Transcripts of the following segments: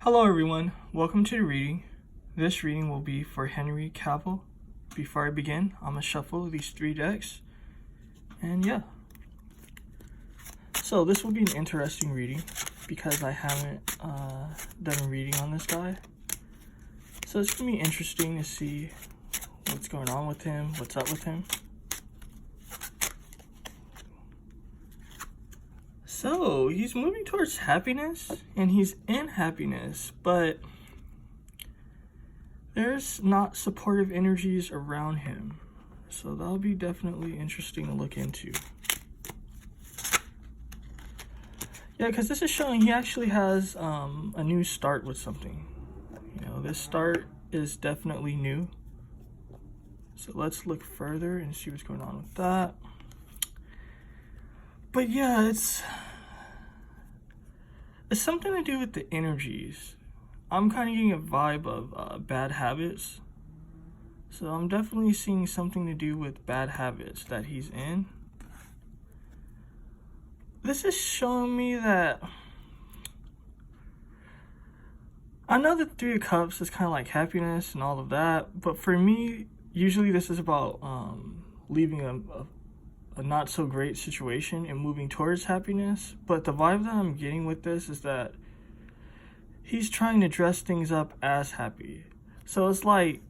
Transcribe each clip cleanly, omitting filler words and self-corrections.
Hello everyone, welcome to the reading. This reading will be for Henry Cavill. Before I begin, I'm going to shuffle these 3 decks. And yeah. So this will be an interesting reading because I haven't done a reading on this guy. So it's going to be interesting to see what's going on with him, what's up with him. So, he's moving towards happiness, and he's in happiness, but there's not supportive energies around him. So that'll be definitely interesting to look into. Yeah, because this is showing he actually has a new start with something. You know, this start is definitely new. So let's look further and see what's going on with that. But yeah, it's something to do with the energies. I'm kind of getting a vibe of bad habits. So I'm definitely seeing something to do with bad habits that he's in. This is showing me that I know the 3 of Cups is kind of like happiness and all of that, but for me, usually this is about leaving a not so great situation and moving towards happiness. But the vibe that I'm getting with this is that he's trying to dress things up as happy. So it's like,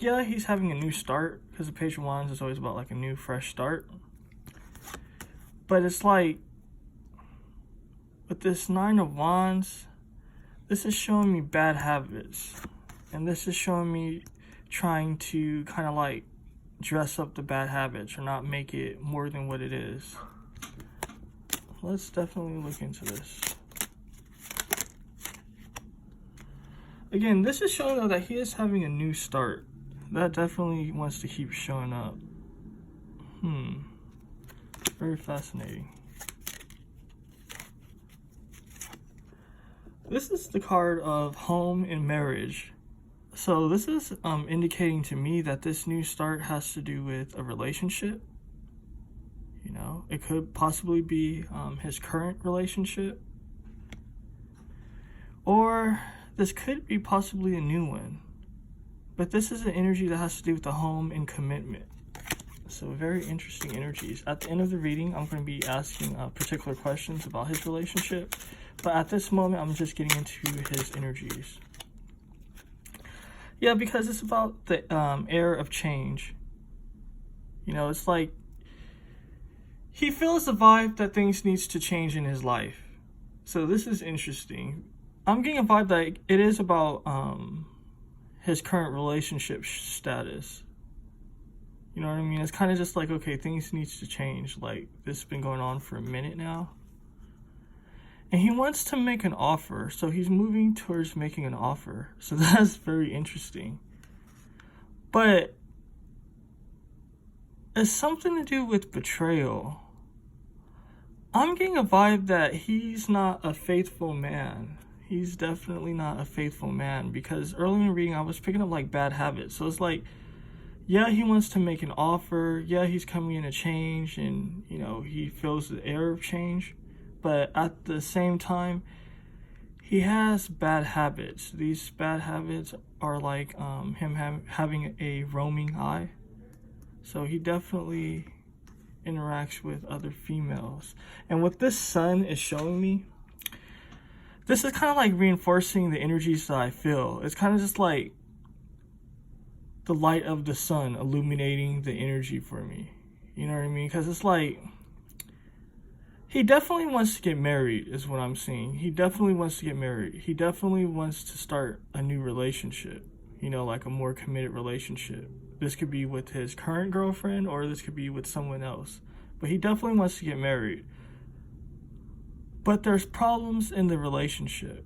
yeah, he's having a new start, because the Page of Wands is always about like a new fresh start. But it's like with this 9 of Wands, this is showing me bad habits, and this is showing me trying to kind of like dress up the bad habits or not make it more than what it is. Let's definitely look into this. Again, this is showing though that he is having a new start. That definitely wants to keep showing up. Very fascinating. This is the card of home and marriage. So this is indicating to me that this new start has to do with a relationship. You know, it could possibly be his current relationship. Or this could be possibly a new one. But this is an energy that has to do with the home and commitment. So very interesting energies. At the end of the reading, I'm going to be asking particular questions about his relationship. But at this moment, I'm just getting into his energies. Yeah, because it's about the air of change. You know, it's like he feels the vibe that things needs to change in his life. So this is interesting. I'm getting a vibe that it is about his current relationship status. You know what I mean? It's kind of just like, okay, things needs to change. Like, this has been going on for a minute now. And he wants to make an offer, so he's moving towards making an offer. So that's very interesting. But it's something to do with betrayal. I'm getting a vibe that he's not a faithful man. He's definitely not a faithful man, because early in the reading I was picking up like bad habits. So it's like, yeah, he wants to make an offer. Yeah, he's coming in to change, and you know, he feels the air of change. But at the same time, he has bad habits. These bad habits are like him having a roaming eye. So he definitely interacts with other females. And what this sun is showing me, this is kind of like reinforcing the energies that I feel. It's kind of just like the light of the sun illuminating the energy for me. You know what I mean? Because it's like, he definitely wants to get married is what I'm seeing. He definitely wants to get married. He definitely wants to start a new relationship. You know, like a more committed relationship. This could be with his current girlfriend, or this could be with someone else. But he definitely wants to get married. But there's problems in the relationship.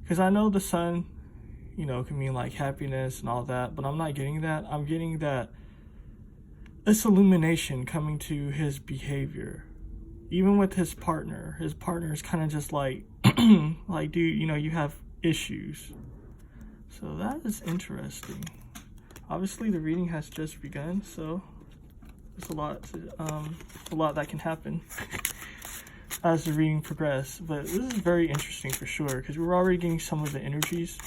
Because I know the sun, you know, can mean like happiness and all that. But I'm not getting that. I'm getting that this illumination coming to his behavior. Even with his partner is kind of just like, like, dude, you know, you have issues. So that is interesting. Obviously, the reading has just begun, so there's a lot that can happen. as the reading progressed. But this is very interesting for sure, because we were already getting some of the energies.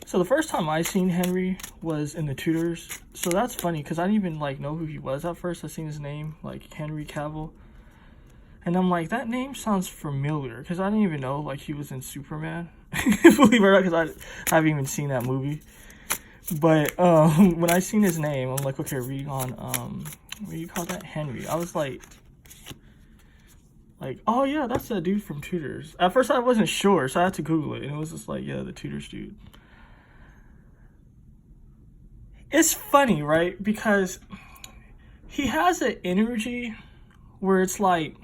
So the first time I seen Henry was in the Tudors. So that's funny, because I didn't even like know who he was at first. I seen his name, like Henry Cavill. And I'm like, that name sounds familiar, because I didn't even know like he was in Superman. Believe it or not, because I haven't even seen that movie. But when I seen his name, I'm like, okay, reading on what do you call that, Henry? I was like, oh yeah, that's that dude from Tudors. At first I wasn't sure, so I had to Google it, and it was just like, yeah, the Tudors dude. It's funny, right? Because he has an energy where it's like,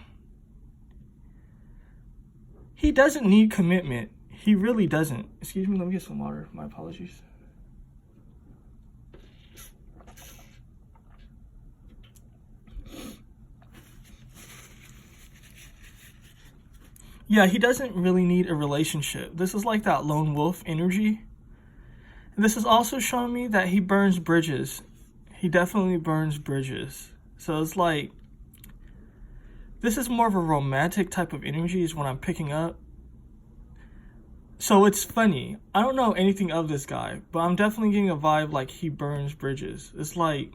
he doesn't need commitment. He really doesn't. Excuse me, let me get some water. My apologies. Yeah, he doesn't really need a relationship. This is like that lone wolf energy. And this is also showing me that he burns bridges. He definitely burns bridges. So it's like, this is more of a romantic type of energy is what I'm picking up. So it's funny. I don't know anything of this guy, but I'm definitely getting a vibe like he burns bridges. It's like,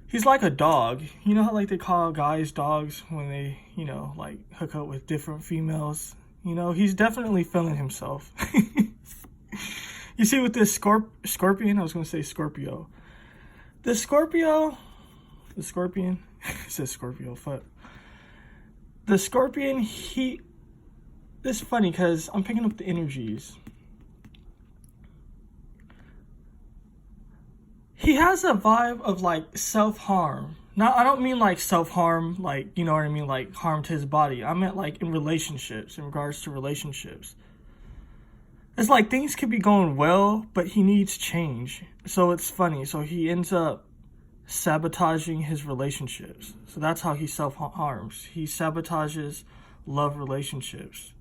he's like a dog. You know how like they call guys dogs when they, you know, like hook up with different females? You know, he's definitely feeling himself. You see with this scorpion, I was going to say Scorpio. The scorpion, it says Scorpio, fuck. The scorpion, it's funny because I'm picking up the energies. He has a vibe of like self-harm. Now, I don't mean like self-harm, like, you know what I mean, like harm to his body. I meant like in relationships, in regards to relationships. It's like things could be going well, but he needs change. So it's funny. So he ends up sabotaging his relationships. So that's how he self-harms. He sabotages love relationships.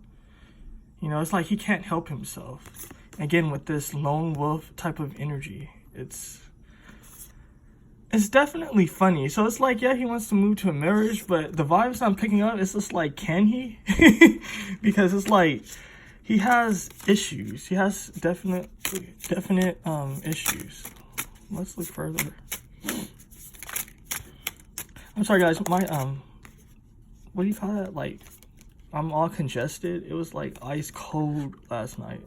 You know, it's like he can't help himself. Again, with this lone wolf type of energy, it's definitely funny. So it's like, yeah, he wants to move to a marriage, but the vibes I'm picking up, it's just like, can he? Because it's like, he has issues. He has definite issues. Let's look further. I'm sorry, guys. My what do you call that? Like, I'm all congested. It was like ice cold last night.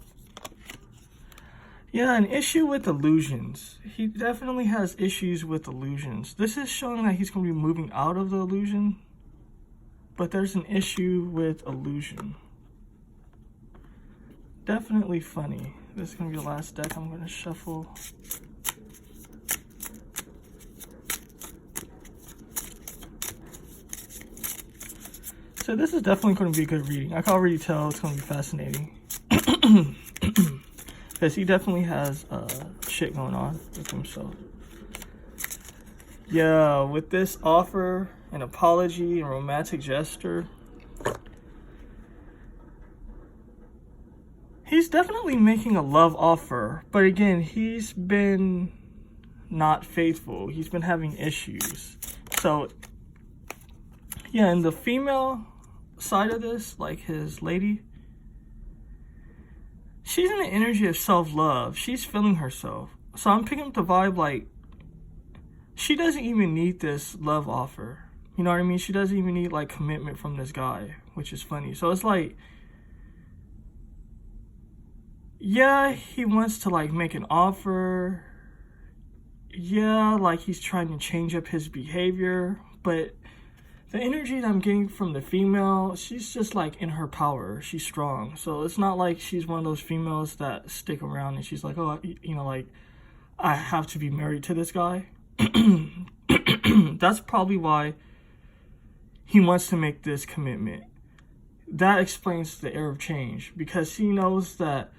Yeah, an issue with illusions. He definitely has issues with illusions. This is showing that he's going to be moving out of the illusion, but there's an issue with illusion. Definitely funny. This is going to be the last deck I'm going to shuffle. So this is definitely going to be a good reading. I can already tell it's going to be fascinating. Because he definitely has shit going on with himself. Yeah, with this offer, an apology, and romantic gesture, he's definitely making a love offer. But again, he's been not faithful. He's been having issues. So, yeah, and the female side of this, like his lady, she's in the energy of self-love. She's feeling herself. So I'm picking up the vibe like, she doesn't even need this love offer. You know what I mean? She doesn't even need like commitment from this guy, which is funny. So it's like, yeah, he wants to like make an offer. Yeah, like he's trying to change up his behavior. But the energy that I'm getting from the female, she's just like in her power. She's strong. So it's not like she's one of those females that stick around and she's like, oh, you know, like, I have to be married to this guy. That's probably why he wants to make this commitment. That explains the air of change, because he knows that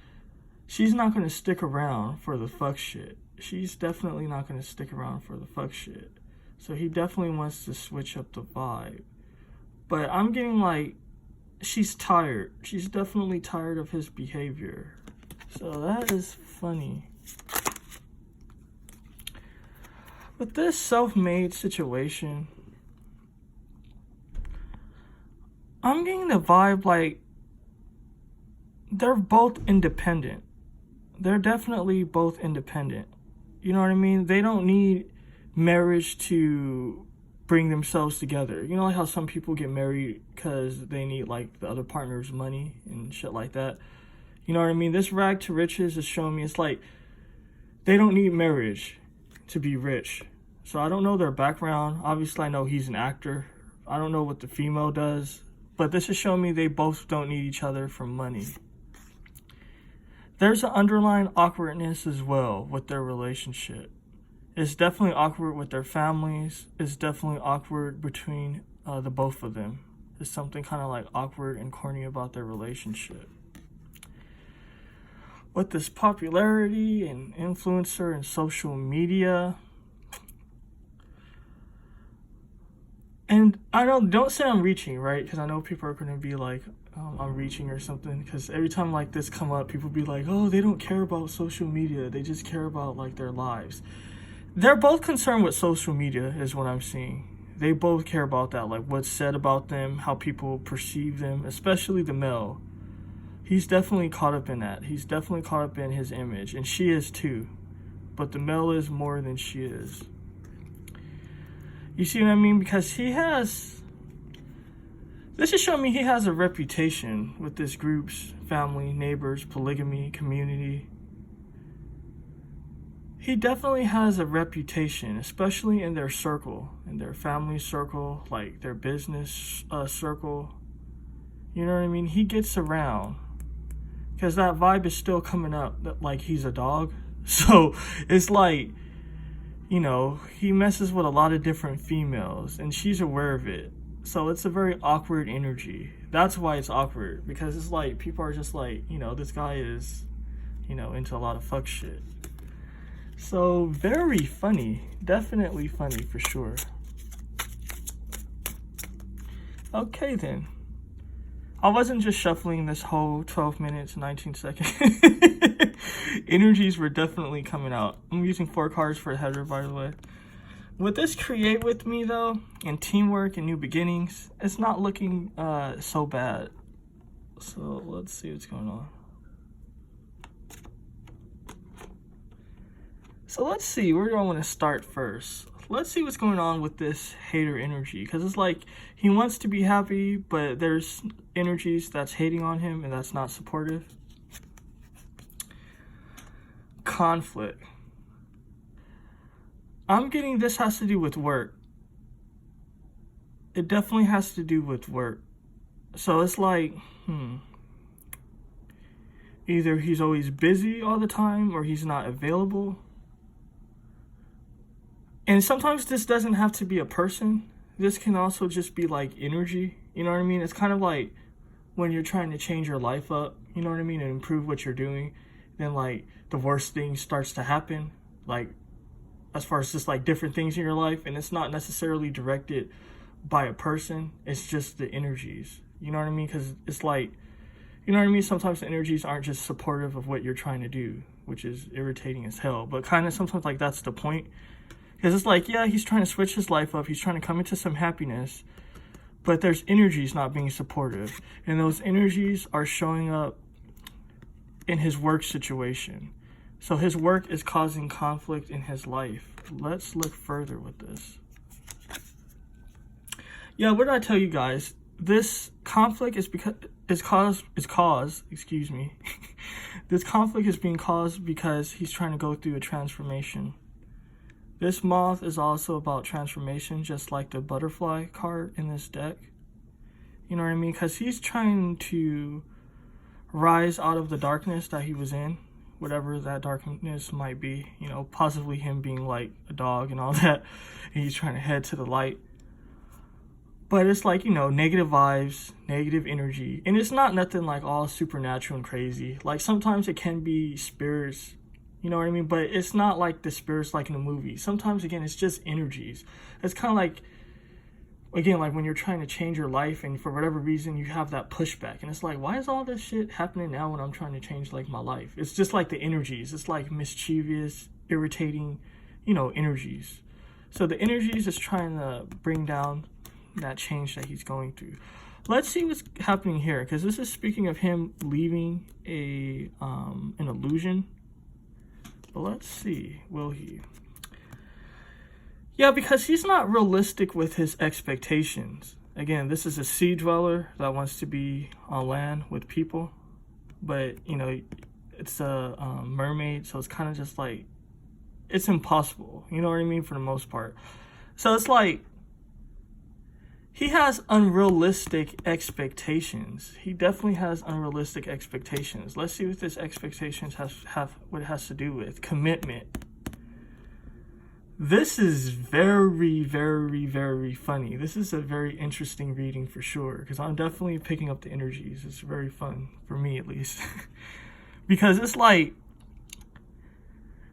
she's not going to stick around for the fuck shit. She's definitely not going to stick around for the fuck shit. So he definitely wants to switch up the vibe. But I'm getting like, she's tired. She's definitely tired of his behavior. So that is funny. With this self-made situation, I'm getting the vibe like they're both independent. They're definitely both independent. You know what I mean? They don't need marriage to bring themselves together. You know, like how some people get married because they need like the other partner's money and shit like that. You know what I mean? This rag to riches is showing me it's like they don't need marriage to be rich. So I don't know their background. Obviously, I know he's an actor. I don't know what the female does. But this is showing me they both don't need each other for money. There's an underlying awkwardness as well with their relationship. It's definitely awkward with their families. It's definitely awkward between the both of them. There's something kind of like awkward and corny about their relationship. With this popularity and influencer and social media, and I don't say I'm reaching, right? Because I know people are going to be like, I'm reaching or something. Because every time like this come up, people be like, oh, they don't care about social media. They just care about like their lives. They're both concerned with social media is what I'm seeing. They both care about that, like what's said about them, how people perceive them, especially the male. He's definitely caught up in that. He's definitely caught up in his image, and she is too. But the male is more than she is. You see what I mean? Because this is showing me he has a reputation with this group's family, neighbors, polygamy, community. He definitely has a reputation, especially in their circle, in their family circle, like their business circle. You know what I mean? He gets around. Because that vibe is still coming up, that like he's a dog. So it's like, you know, he messes with a lot of different females, and she's aware of it. So it's a very awkward energy. That's why it's awkward, because it's like people are just like, you know, this guy is, you know, into a lot of fuck shit. So very funny. Definitely funny for sure. Okay then. I wasn't just shuffling this whole 12 minutes, 19 seconds. Energies were definitely coming out. I'm using 4 cards for a header, by the way. With this create with me, though, and teamwork and new beginnings, it's not looking so bad. So let's see what's going on. So let's see, where do I want to start first? Let's see what's going on with this hater energy, because it's like he wants to be happy, but there's energies that's hating on him and that's not supportive. Conflict. I'm getting this has to do with work. It definitely has to do with work. So it's like, either he's always busy all the time or he's not available. And sometimes this doesn't have to be a person. This can also just be like energy. You know what I mean? It's kind of like when you're trying to change your life up, you know what I mean, and improve what you're doing. Then like the worst thing starts to happen. Like as far as just like different things in your life. And it's not necessarily directed by a person. It's just the energies. You know what I mean? Because it's like, you know what I mean? Sometimes the energies aren't just supportive of what you're trying to do, which is irritating as hell. But kind of sometimes like that's the point. Because it's like, yeah, he's trying to switch his life up. He's trying to come into some happiness. But there's energies not being supportive. And those energies are showing up in his work situation. So his work is causing conflict in his life. Let's look further with this. Yeah, what did I tell you guys? This conflict is This conflict is being caused because he's trying to go through a transformation. This moth is also about transformation, just like the butterfly card in this deck. You know what I mean? Because he's trying to rise out of the darkness that he was in, whatever that darkness might be. You know, possibly him being like a dog and all that. And he's trying to head to the light. But it's like, you know, negative vibes, negative energy. And it's not nothing like all supernatural and crazy. Like sometimes it can be spirits. You know what I mean? But it's not like the spirits like in a movie. Sometimes, again, it's just energies. It's kind of like, again, like when you're trying to change your life and for whatever reason you have that pushback. And it's like, why is all this shit happening now when I'm trying to change like my life? It's just like the energies. It's like mischievous, irritating, you know, energies. So the energies is trying to bring down that change that he's going through. Let's see what's happening here, because this is speaking of him leaving an illusion. But let's see, will he? Yeah, because he's not realistic with his expectations. Again, this is a sea dweller that wants to be on land with people, but you know, it's a mermaid, so it's kind of just like, it's impossible, you know what I mean, for the most part. So it's like, he has unrealistic expectations. He definitely has unrealistic expectations. Let's see what this expectations have what it has to do with. Commitment. This is very, very, very funny. This is a very interesting reading for sure, because I'm definitely picking up the energies. It's very fun, for me at least. Because it's like,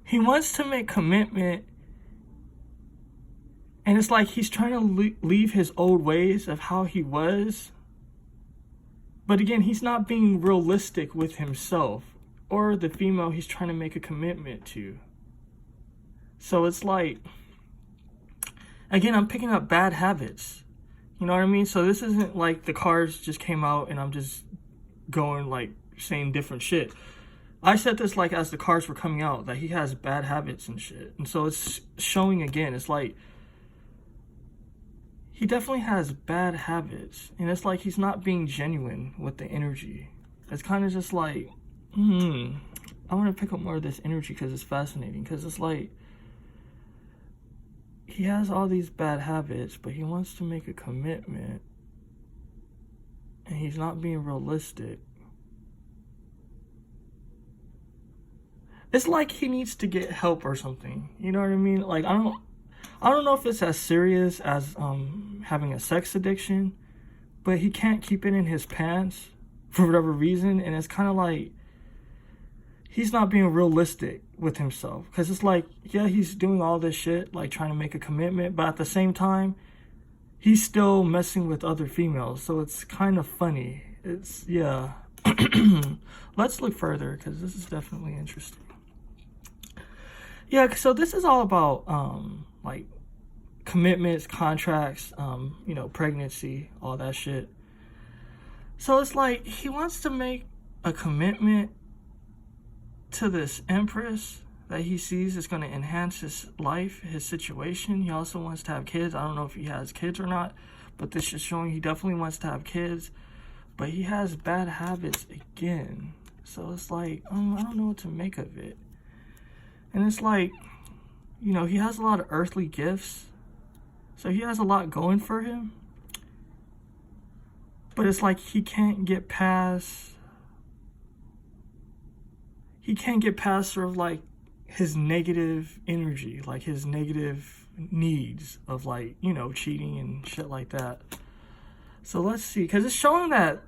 he wants to make commitment, and it's like he's trying to leave his old ways of how he was. But again, he's not being realistic with himself or the female he's trying to make a commitment to. So it's like, again, I'm picking up bad habits. You know what I mean? So this isn't like the cards just came out and I'm just going like saying different shit. I said this like as the cards were coming out, that he has bad habits and shit. And so it's showing again, it's like, he definitely has bad habits. And it's like he's not being genuine with the energy. It's kind of just like, I want to pick up more of this energy because it's fascinating. Because it's like, he has all these bad habits, but he wants to make a commitment. And he's not being realistic. It's like he needs to get help or something. You know what I mean? Like, I don't know if it's as serious as having a sex addiction, but he can't keep it in his pants for whatever reason. And it's kind of like, he's not being realistic with himself. Because it's like, yeah, he's doing all this shit, like trying to make a commitment, but at the same time, he's still messing with other females. So it's kind of funny. It's, yeah. Let's look further, because this is definitely interesting. Yeah, so this is all about like commitments, contracts, you know, pregnancy, all that shit. So it's like he wants to make a commitment to this empress that he sees is going to enhance his life, his situation. He also wants to have kids. I don't know if he has kids or not, but this is showing he definitely wants to have kids, but he has bad habits again. So it's like, I don't know what to make of it. And it's like, you know, he has a lot of earthly gifts. So he has a lot going for him. But it's like he can't get past sort of like his negative energy, like his negative needs of like, you know, cheating and shit like that. So let's see, because it's showing that,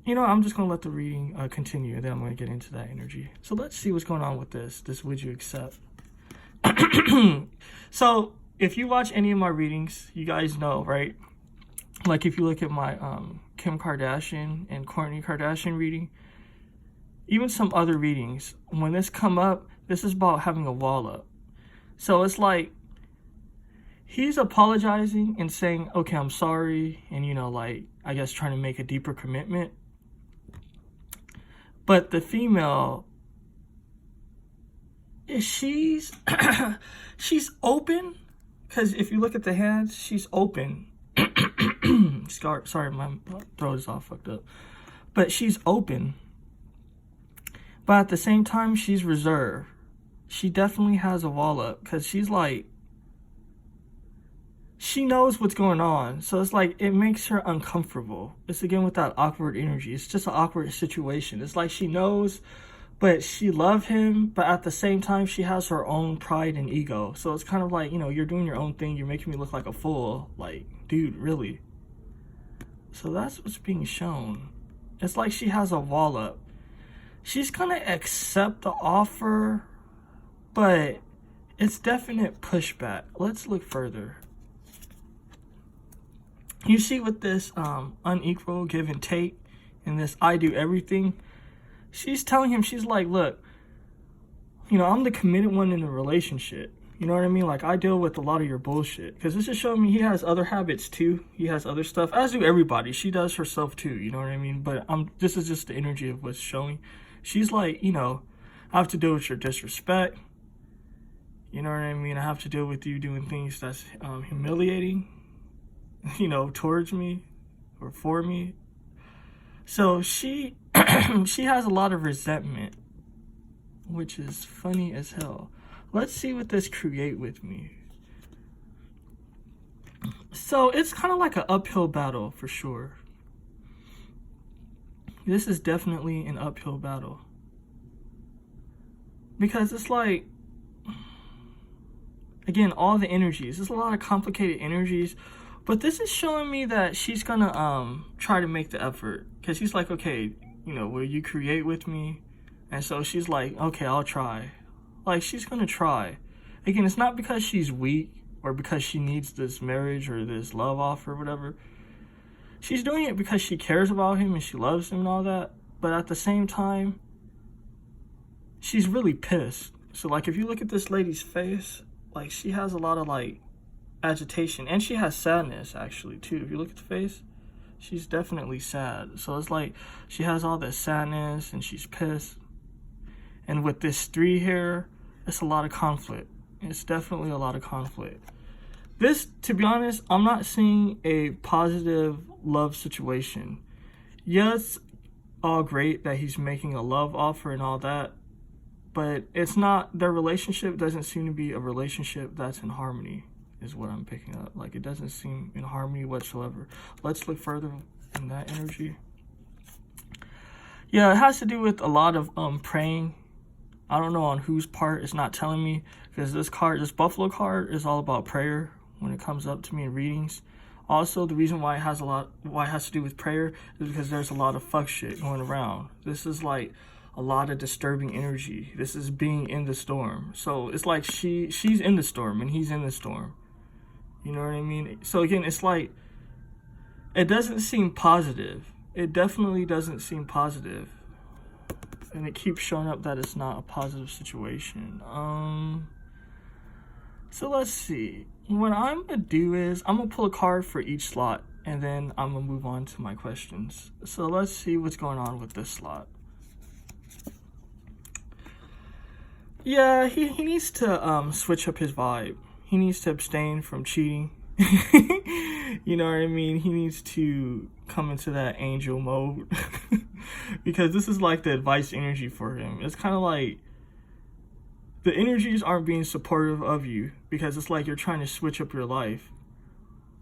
you know, I'm just going to let the reading continue, then I'm going to get into that energy. So let's see what's going on with this would you accept? So if you watch any of my readings, you guys know, right? Like if you look at my Kim Kardashian and Kourtney Kardashian reading, even some other readings, when this come up, this is about having a wall up. So it's like, he's apologizing and saying, okay, I'm sorry. And, you know, like, I guess trying to make a deeper commitment. But the female, she's open. Because if you look at the hands, she's open. Sorry, my throat is all fucked up. But she's open. But at the same time, she's reserved. She definitely has a wall up. Because she's like, she knows what's going on. So it's like, it makes her uncomfortable. It's again with that awkward energy. It's just an awkward situation. It's like she knows, but she loves him. But at the same time, she has her own pride and ego. So it's kind of like, you know, you're doing your own thing. You're making me look like a fool. Like, dude, really? So that's what's being shown. It's like she has a wall up. She's going to accept the offer, but it's definite pushback. Let's look further. You see with this unequal give and take and this I do everything, she's telling him, she's like, look, you know, I'm the committed one in the relationship. You know what I mean? Like, I deal with a lot of your bullshit. Because this is showing me he has other habits, too. He has other stuff. As do everybody. She does herself, too. You know what I mean? But this is just the energy of what's showing. She's like, you know, I have to deal with your disrespect. You know what I mean? I have to deal with you doing things that's humiliating, you know, towards me or for me. So she she has a lot of resentment, which is funny as hell. Let's see what this create with me. So it's kind of like an uphill battle for sure. This is definitely an uphill battle. Because it's like, again, all the energies. There's a lot of complicated energies. But this is showing me that she's gonna try to make the effort. Because she's like, okay, you know, will you create with me? And so she's like, okay, I'll try. Like, she's gonna try. Again, it's not because she's weak or because she needs this marriage or this love offer or whatever. She's doing it because she cares about him and she loves him and all that. But at the same time, she's really pissed. So, like, if you look at this lady's face, like, she has a lot of, like, agitation. And she has sadness, actually, too. If you look at the face, she's definitely sad. So it's like she has all this sadness and she's pissed. And with this 3 here, it's a lot of conflict. It's definitely a lot of conflict. This, to be honest, I'm not seeing a positive love situation. Yes, all great that he's making a love offer and all that, but it's not, their relationship doesn't seem to be a relationship that's in harmony, is what I'm picking up. Like, it doesn't seem in harmony whatsoever. Let's look further in that energy. Yeah, it has to do with a lot of praying. I don't know on whose part, it's not telling me, because this buffalo card is all about prayer when it comes up to me in readings. Also, the reason why it has to do with prayer is because there's a lot of fuck shit going around. This is like a lot of disturbing energy. This is being in the storm. So it's like she's in the storm and he's in the storm. You know what I mean? So again, it's like, it doesn't seem positive. It definitely doesn't seem positive. And it keeps showing up that it's not a positive situation. So let's see. What I'm going to do is, I'm going to pull a card for each slot, and then I'm going to move on to my questions. So let's see what's going on with this slot. Yeah, he needs to switch up his vibe. He needs to abstain from cheating. You know what I mean? He needs to come into that angel mode. Because this is like the advice energy for him. It's kind of like the energies aren't being supportive of you, because it's like you're trying to switch up your life.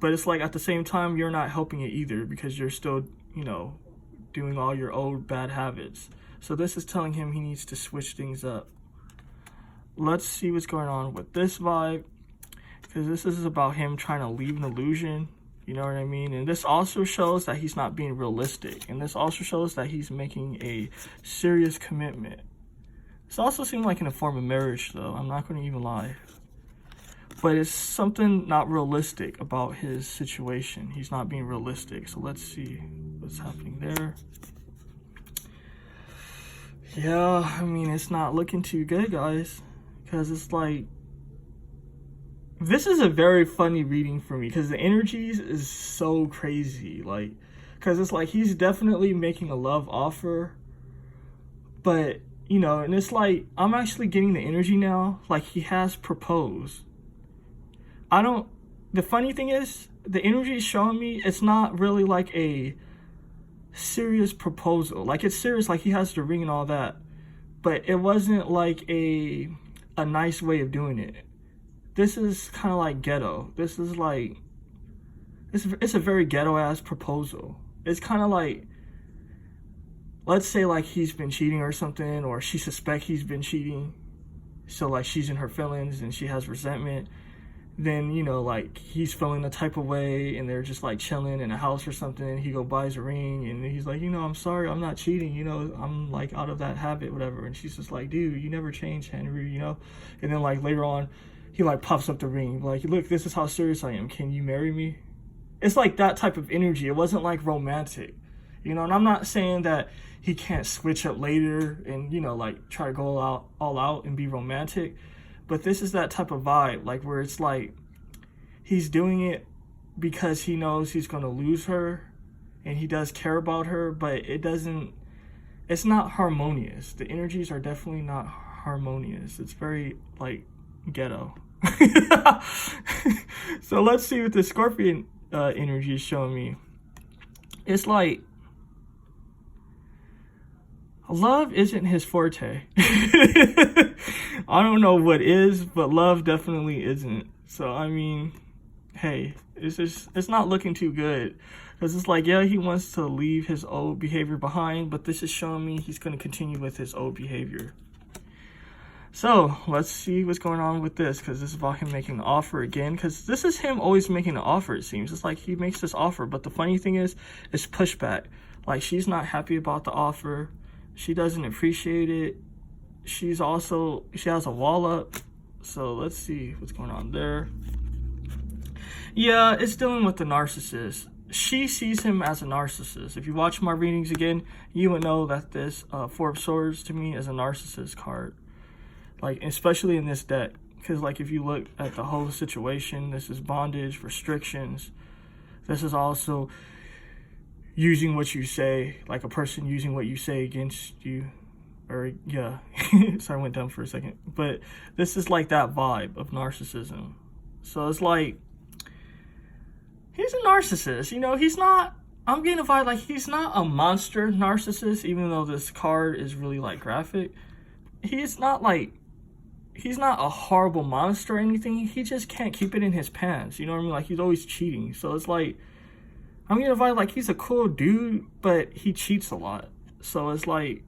But it's like at the same time, you're not helping it either, because you're still, you know, doing all your old bad habits. So this is telling him he needs to switch things up. Let's see what's going on with this vibe, because this is about him trying to leave an illusion. You know what I mean? And this also shows that he's not being realistic. And this also shows that he's making a serious commitment. This also seems like in a form of marriage, though. I'm not going to even lie. But it's something not realistic about his situation. He's not being realistic. So let's see what's happening there. Yeah, I mean, it's not looking too good, guys. Because it's like, this is a very funny reading for me, because the energies is so crazy. Like, because it's like he's definitely making a love offer, but, you know, and it's like, I'm actually getting the energy now, like he has proposed. The funny thing is, the energy is showing me it's not really like a serious proposal. Like, it's serious, like he has the ring and all that, but it wasn't like a nice way of doing it. This is kind of like ghetto. This is like, it's a very ghetto-ass proposal. It's kind of like, let's say like he's been cheating or something, or she suspects he's been cheating. So like she's in her feelings and she has resentment. Then, you know, like he's feeling the type of way and they're just like chilling in a house or something. He buys a ring and he's like, you know, I'm sorry, I'm not cheating. You know, I'm like out of that habit, whatever. And she's just like, dude, you never changed, Henry, you know? And then like later on, he like puffs up the ring, like, look, this is how serious I am. Can you marry me? It's like that type of energy. It wasn't like romantic, you know. And I'm not saying that he can't switch up later and, you know, like try to go all out and be romantic. But this is that type of vibe, like where it's like he's doing it because he knows he's going to lose her and he does care about her, but it's not harmonious. The energies are definitely not harmonious. It's very like ghetto. So let's see what the Scorpion energy is showing me. It's like love isn't his forte. I don't know what is, but love definitely isn't. So I mean, hey, it's not looking too good, because it's like, yeah, he wants to leave his old behavior behind, but this is showing me he's going to continue with his old behavior. So let's see what's going on with this, because this is about him making an offer again, because this is him always making an offer. It seems it's like he makes this offer, but the funny thing is, it's pushback. Like, she's not happy about the offer. She doesn't appreciate it. She has a wall up. So let's see what's going on there. Yeah, it's dealing with the narcissist. She sees him as a narcissist. If you watch my readings again, you would know that this Four of Swords to me is a narcissist card. Like, especially in this deck. Because, like, if you look at the whole situation, this is bondage, restrictions. This is also using what you say, like a person using what you say against you. Or, yeah. Sorry, I went dumb for a second. But this is like that vibe of narcissism. So it's like, he's a narcissist. You know, he's not, I'm getting a vibe like he's not a monster narcissist, even though this card is really, like, graphic. He's not a horrible monster or anything. He just can't keep it in his pants. You know what I mean? Like, he's always cheating. So it's like, I'm getting a vibe like he's a cool dude, but he cheats a lot. So it's like,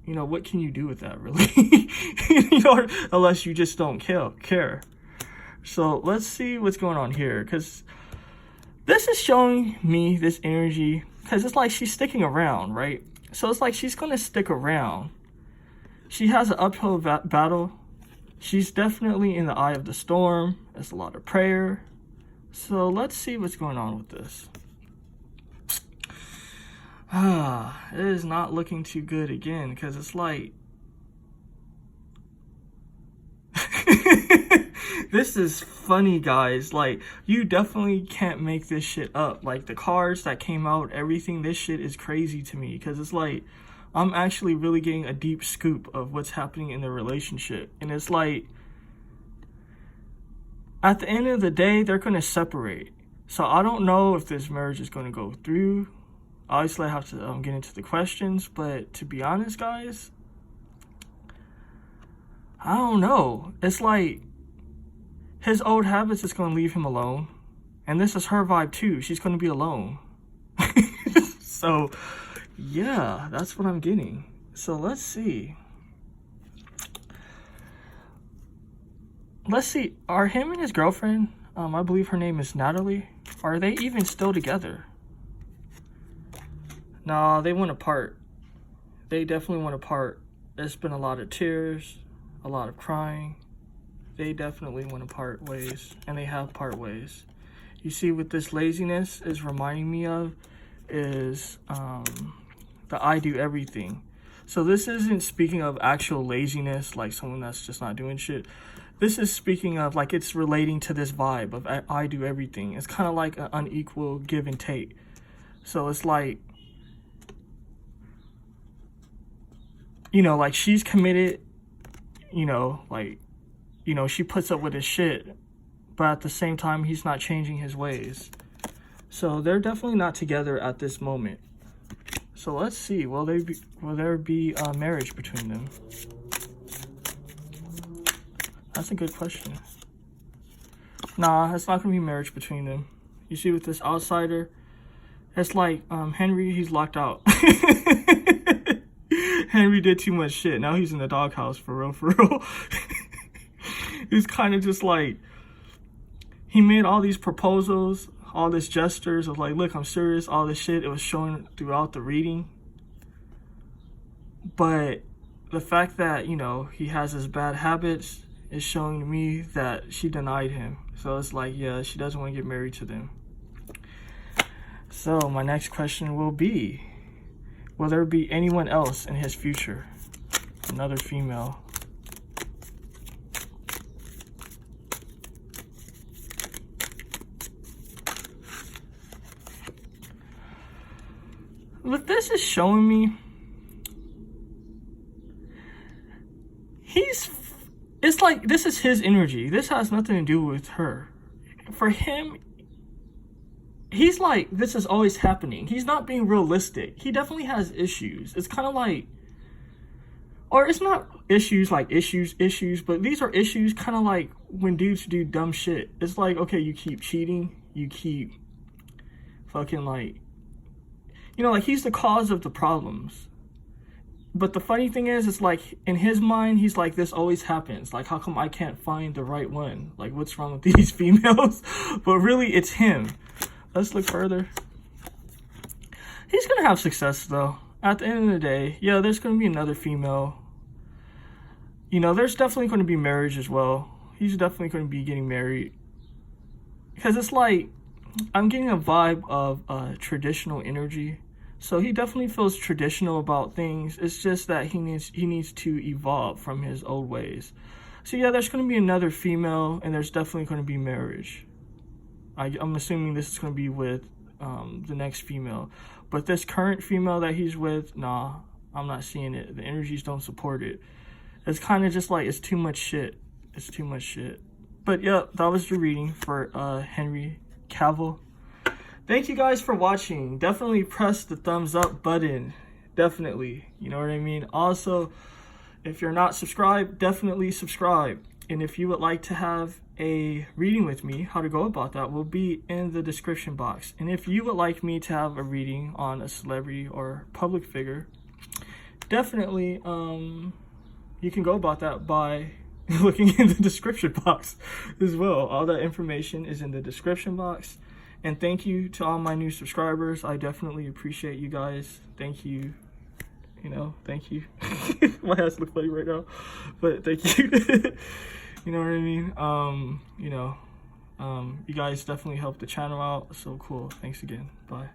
you know, what can you do with that, really? You know, unless you just don't care. So let's see what's going on here, because this is showing me this energy, because it's like she's sticking around, right? So it's like she's going to stick around. She has an uphill battle. She's definitely in the eye of the storm. There's a lot of prayer. So let's see what's going on with this. It is not looking too good again, because it's like, this is funny, guys. Like, you definitely can't make this shit up. Like, the cards that came out, everything, this shit is crazy to me, because it's like, I'm actually really getting a deep scoop of what's happening in the relationship. And it's like, at the end of the day, they're going to separate. So I don't know if this marriage is going to go through. Obviously, I have to get into the questions. But to be honest, guys, I don't know. It's like, his old habits is going to leave him alone. And this is her vibe too. She's going to be alone. So, yeah, that's what I'm getting. So let's see. Are him and his girlfriend, I believe her name is Natalie, are they even still together? Nah, they went apart. They definitely went apart. There's been a lot of tears, a lot of crying. They definitely went apart ways, and they have part ways. You see what this laziness is reminding me of is the I do everything. So this isn't speaking of actual laziness, like someone that's just not doing shit. This is speaking of, like, it's relating to this vibe of I do everything. It's kind of like an unequal give and take. So it's like, you know, like, she's committed, you know, like, you know, she puts up with his shit, but at the same time, he's not changing his ways. So they're definitely not together at this moment. So let's see, will there be a marriage between them? That's a good question. Nah, it's not gonna be marriage between them. You see with this outsider, it's like Henry, he's locked out. Henry did too much shit. Now he's in the doghouse for real. He's kind of just like, he made all these proposals, all these gestures of like, look, I'm serious, all this shit. It was showing throughout the reading. But the fact that, you know, he has his bad habits is showing to me that she denied him. So it's like, yeah, she doesn't want to get married to them. So my next question will be, will there be anyone else in his future? Another female. what this is showing me, it's like this is his energy. This has nothing to do with her. For him, he's like, this is always happening. He's not being realistic. He definitely has issues. It's kind of like, or it's not issues like issues, but these are issues kind of like when dudes do dumb shit. It's like, okay, you keep cheating, you keep fucking like, you know, like he's the cause of the problems. But the funny thing is, it's like in his mind, he's like, this always happens. Like, how come I can't find the right one? Like, what's wrong with these females? But really, it's him. Let's look further. He's gonna have success though. At the end of the day, yeah, there's gonna be another female. You know, there's definitely gonna be marriage as well. He's definitely gonna be getting married. Because it's like, I'm getting a vibe of traditional energy. So he definitely feels traditional about things. It's just that he needs to evolve from his old ways. So yeah, there's going to be another female, and there's definitely going to be marriage. I'm assuming this is going to be with the next female. But this current female that he's with, nah, I'm not seeing it. The energies don't support it. It's kind of just like, it's too much shit. It's too much shit. But yeah, that was the reading for Henry Cavill. Thank you guys for watching. Definitely press the thumbs up button. Definitely. You know what I mean? Also, if you're not subscribed, definitely subscribe. And if you would like to have a reading with me, how to go about that will be in the description box. And if you would like me to have a reading on a celebrity or public figure, definitely you can go about that by looking in the description box as well. All that information is in the description box. And thank you to all my new subscribers. I definitely appreciate you guys. Thank you. You know, thank you. My ass looks funny right now. But thank you. You know what I mean? You know, you guys definitely help the channel out. So cool. Thanks again. Bye.